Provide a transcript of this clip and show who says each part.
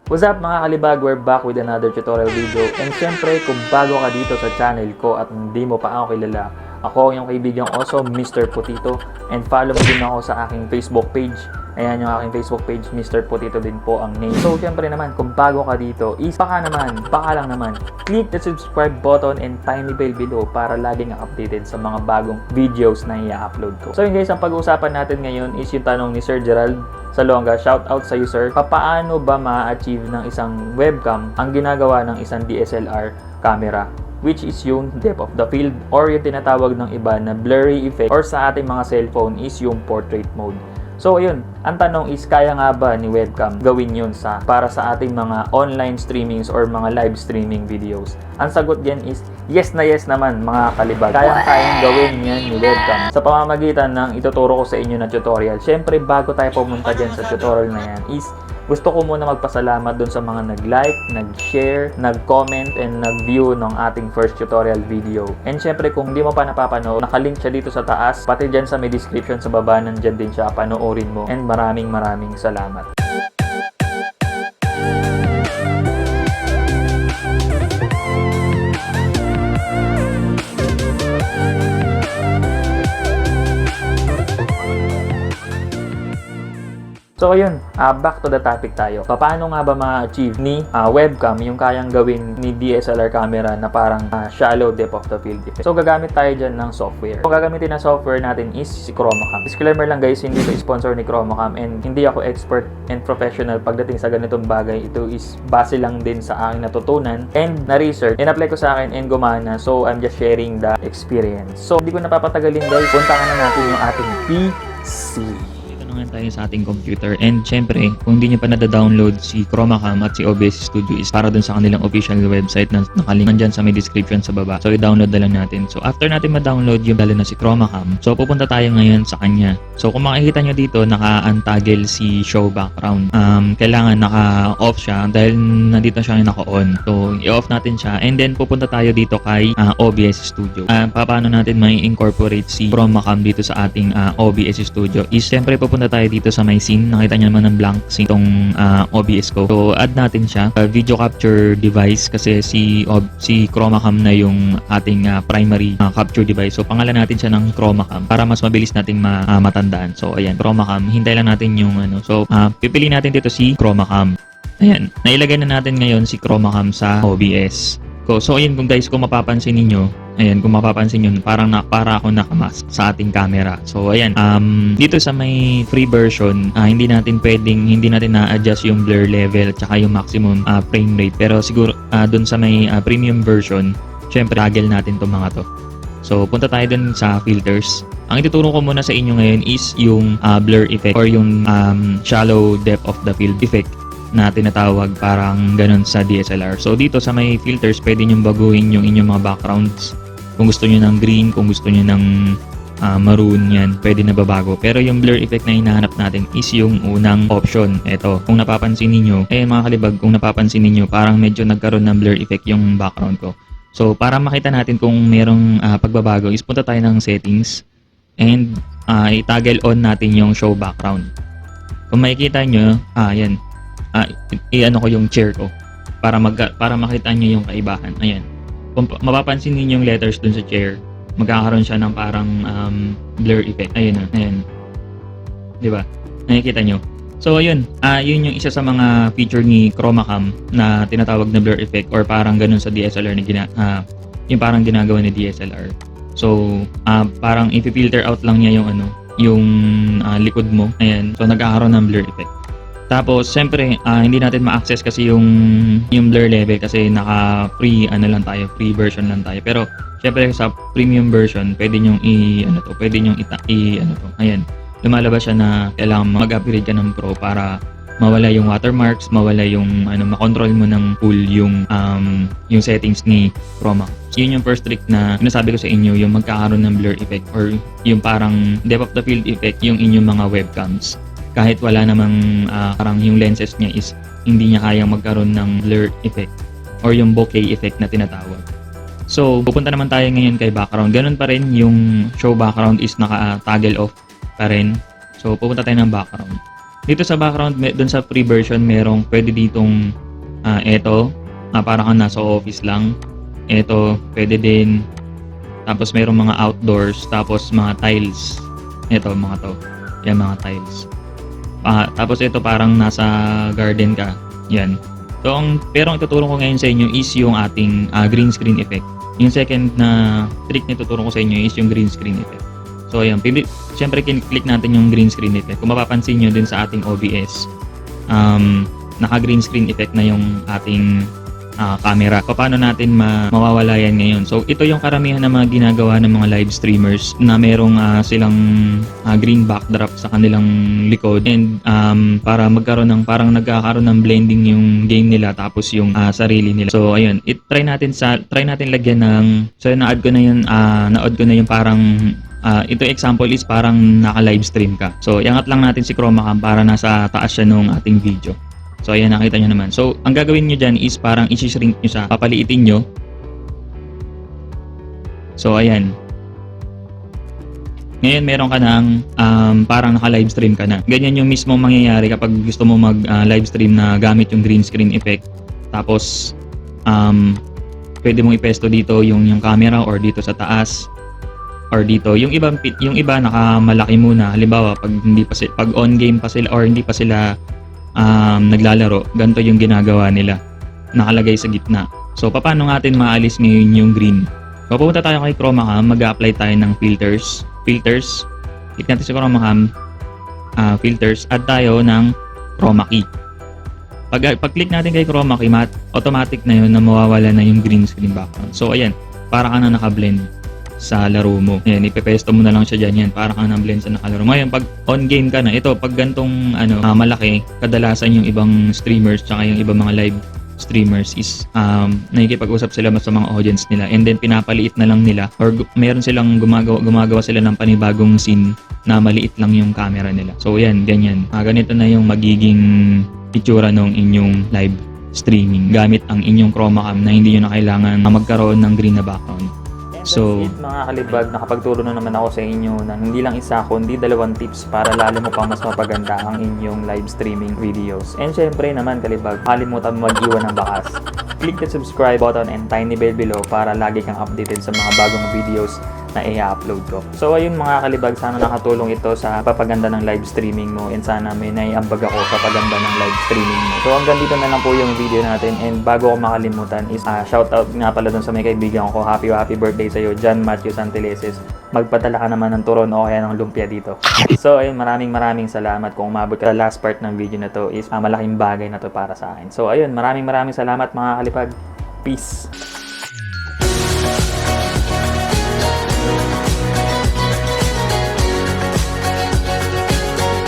Speaker 1: What's up mga kalibag, we're back with another tutorial video. And syempre, kung bago ka dito sa channel ko at hindi mo pa ako kilala, ako yung kaibigang also Mr. Putitoe. And follow mo din ako sa aking Facebook page. Ayan yung aking Facebook page, Mr. Putitoe din po ang name. So syempre naman, kung bago ka dito, baka lang naman, click the subscribe button and tiny bell below para laging updated sa mga bagong videos na i-upload ko. So yun guys, ang pag-uusapan natin ngayon is yung tanong ni Sir Gerald Salonga. Shout out sa iyo sir. Paano ba ma-achieve ng isang webcam ang ginagawa ng isang DSLR camera? Which is yung depth of the field or yung tinatawag ng iba na blurry effect or sa ating mga cellphone is yung portrait mode. So ayun, ang tanong is kaya nga ba ni webcam gawin yun para sa ating mga online streamings or mga live streaming videos? Ang sagot diyan is yes na yes naman mga kalibag. Kayang gawin yan ni webcam sa pamamagitan ng ituturo ko sa inyo na tutorial. Syempre bago tayo pumunta dyan sa tutorial na yan is gusto ko muna magpasalamat dun sa mga nag-like, nag-share, nag-comment, and nag-view ng ating first tutorial video. And syempre kung hindi mo pa napapanood, nakalink siya dito sa taas, pati dyan sa may description sa baba, nandyan din siya, panoorin mo. And maraming salamat. So ayun, back to the topic tayo. Paano nga ba ma-achieve ni webcam yung kayang gawin ni DSLR camera na parang shallow depth of the field effect? So gagamit tayo dyan ng software. Kung gagamitin na software natin is si Chromacam. Disclaimer lang guys, hindi ito sponsor ni Chromacam and hindi ako expert and professional pagdating sa ganitong bagay. Ito is base lang din sa aking natutunan and na-research. In-apply ko sa akin and gumana. So I'm just sharing the experience. So hindi ko napapatagalin guys, puntahan na natin yung ating PC. Tayo sa ating computer and syempre kung hindi nyo pa nada-download si Chromacam at si OBS Studio is para dun sa kanilang official website na nakalink dyan sa may description sa baba. So i-download na lang natin. So after natin ma-download yung dalo na si Chromacam, so pupunta tayo ngayon sa kanya. So kung makikita nyo dito naka-untoggle si show background. Kailangan naka-off siya dahil nandito siya naka-on. So i-off natin siya and then pupunta tayo dito kay OBS Studio. Paano natin may incorporate si Chromacam dito sa ating OBS Studio is syempre pupunta tayo dito sa my scene. Nakita nyo naman ng blank scene itong OBS ko. So add natin siya. Video capture device kasi si Chromacam na yung ating primary capture device. So pangalan natin siya ng Chromacam para mas mabilis nating matandaan. So ayan, Chromacam. Hintay lang natin yung So pipili natin dito si Chromacam. Ayan, nailagay na natin ngayon si Chromacam sa OBS. So ayun kung guys, kung mapapansin niyo, ayan, kung mapapansin niyo, para ako nakamask sa ating camera. So ayan, dito sa may free version, hindi natin na-adjust yung blur level at saka yung maximum frame rate. Pero siguro dun sa may premium version, syempre toggle natin tong mga to. So punta tayo dun sa filters. Ang ituturo ko muna sa inyo ngayon is yung blur effect or yung shallow depth of the field effect na tinatawag, parang ganun sa DSLR. So dito sa may filters, pwede nyo baguhin yung inyong mga backgrounds. Kung gusto nyo ng green, kung gusto nyo ng maroon, yan, pwede na babago. Pero yung blur effect na hinahanap natin is yung unang option. Ito, kung napapansin niyo, mga kalibag, kung napapansin niyo, parang medyo nagkaroon ng blur effect yung background ko. So para makita natin kung merong pagbabago, is punta tayo ng settings and i-toggle on natin yung show background. Kung makikita nyo, yan, i-ano ko yung chair ko para makita niyo yung kaibahan. Ayan. Kung mapapansin niyo yung letters dun sa chair, magkakaroon siya ng parang blur effect. Ayun na. Ayan. 'Di ba? Nakikita niyo. So ayun, yun yung isa sa mga feature ni Chromacam na tinatawag na blur effect or parang ganun sa DSLR na yung parang ginagawa ni DSLR. So parang i-filter out lang niya yung likod mo. Ayan. So nagkakaroon ng blur effect. Tapos, syempre, hindi natin ma-access kasi yung blur level kasi naka-free, free version lang tayo. Pero, syempre, sa premium version, pwede nyong ayan, lumalabas siya na kailangan mag-upgrade ka ng Pro para mawala yung watermarks, mawala yung, makontrol mo ng full yung settings ni Chroma. So, yun yung first trick na sinasabi ko sa inyo, yung magkakaroon ng blur effect or yung parang depth of the field effect yung inyong mga webcams. Kahit wala namang parang yung lenses niya is hindi niya kayang magkaroon ng blur effect or yung bokeh effect na tinatawag. So, pupunta naman tayo ngayon kay background. Ganun pa rin, yung show background is naka-toggle off pa rin. So, pupunta tayo ng background. Dito sa background, doon sa free version, merong pwede ditong eto, parang kang nasa office lang. Eto, pwede din. Tapos merong mga outdoors, tapos mga tiles. Eto, mga to. Yan, mga tiles. Tapos ito parang nasa garden ka. Yan. So, pero ang ituturo ko ngayon sa inyo is yung ating green screen effect. Yung second na trick na ituturo ko sa inyo is yung green screen effect. So, ayan. Siyempre, click natin yung green screen effect. Kung mapapansin nyo din sa ating OBS, naka-green screen effect na yung ating camera. Paano natin mawawala yan ngayon? So, ito yung karamihan ng mga ginagawa ng mga live streamers na merong silang green backdrop sa kanilang likod and para magkaroon ng parang nagkakaroon ng blending yung game nila tapos yung sarili nila. So, ayun. Try natin lagyan ng na-add ko na yung parang ito example is parang naka-live stream ka. So, iangat lang natin si Chromacam para nasa taas siya nung ating video. So, ayan, nakita nyo naman. So, ang gagawin nyo dyan is parang isi-shrink nyo siya. Papaliitin nyo. So, ayan. Ngayon, meron ka ng parang naka-live stream ka na. Ganyan yung mismo mangyayari kapag gusto mo mag-live stream na gamit yung green screen effect. Tapos, pwede mong ipesto dito yung camera or dito sa taas. Or dito. Yung iba nakamalaki muna. Halimbawa, pag on game pa sila or hindi pa sila naglalaro, ganito yung ginagawa nila, nakalagay sa gitna. So, paano natin maalis ngayon yung green? So, pupunta tayo kay Chromacam, mag-apply tayo ng filters. Click natin sa Chromacam, filters, add tayo ng chroma key. Pag-click natin kay chroma key, automatic na yun na mawawala na yung green screen background. So, ayan, para ka na naka-blend sa laro mo. Ayan, ipepesto mo na lang siya dyan. Yan, para kang na-blend sa nakalaro. Ngayon, pag on-game ka na, ito, pag gantong malaki, kadalasan yung ibang streamers tsaka yung ibang mga live streamers is nakikipag-usap sila sa mga audience nila and then pinapaliit na lang nila or meron silang gumagawa sila ng panibagong scene na maliit lang yung camera nila. So, yan, ganyan. Ganito na yung magiging itsura ng inyong live streaming gamit ang inyong Chromacam na hindi nyo na kailangan magkaroon ng green na background. So, mga kalibag, nakapagturo na naman ako sa inyo ng hindi lang isa kundi 2 tips para lalo mo pang mas mapaganda ang inyong live streaming videos. And syempre naman kalibag, kalimutan mo mag-iwan ng bakas. Click the subscribe button and tiny bell below para lagi kang updated sa mga bagong videos na i-upload ko. So ayun mga kalibag, sana nakatulong ito sa papaganda ng live streaming mo and sana may naiambag ako sa paganda ng live streaming mo. So hanggang dito na lang po yung video natin and bago ko makalimutan is shoutout nga pala dun sa may kaibigan ko. Happy birthday sa'yo, John Matthew Santeleses. Magpadala ka naman ng turon o kaya ng lumpia dito. So ayun, maraming salamat kung umabot ka sa last part ng video na to is malaking bagay na to para sa akin. So ayun, maraming salamat mga kalibag. Peace!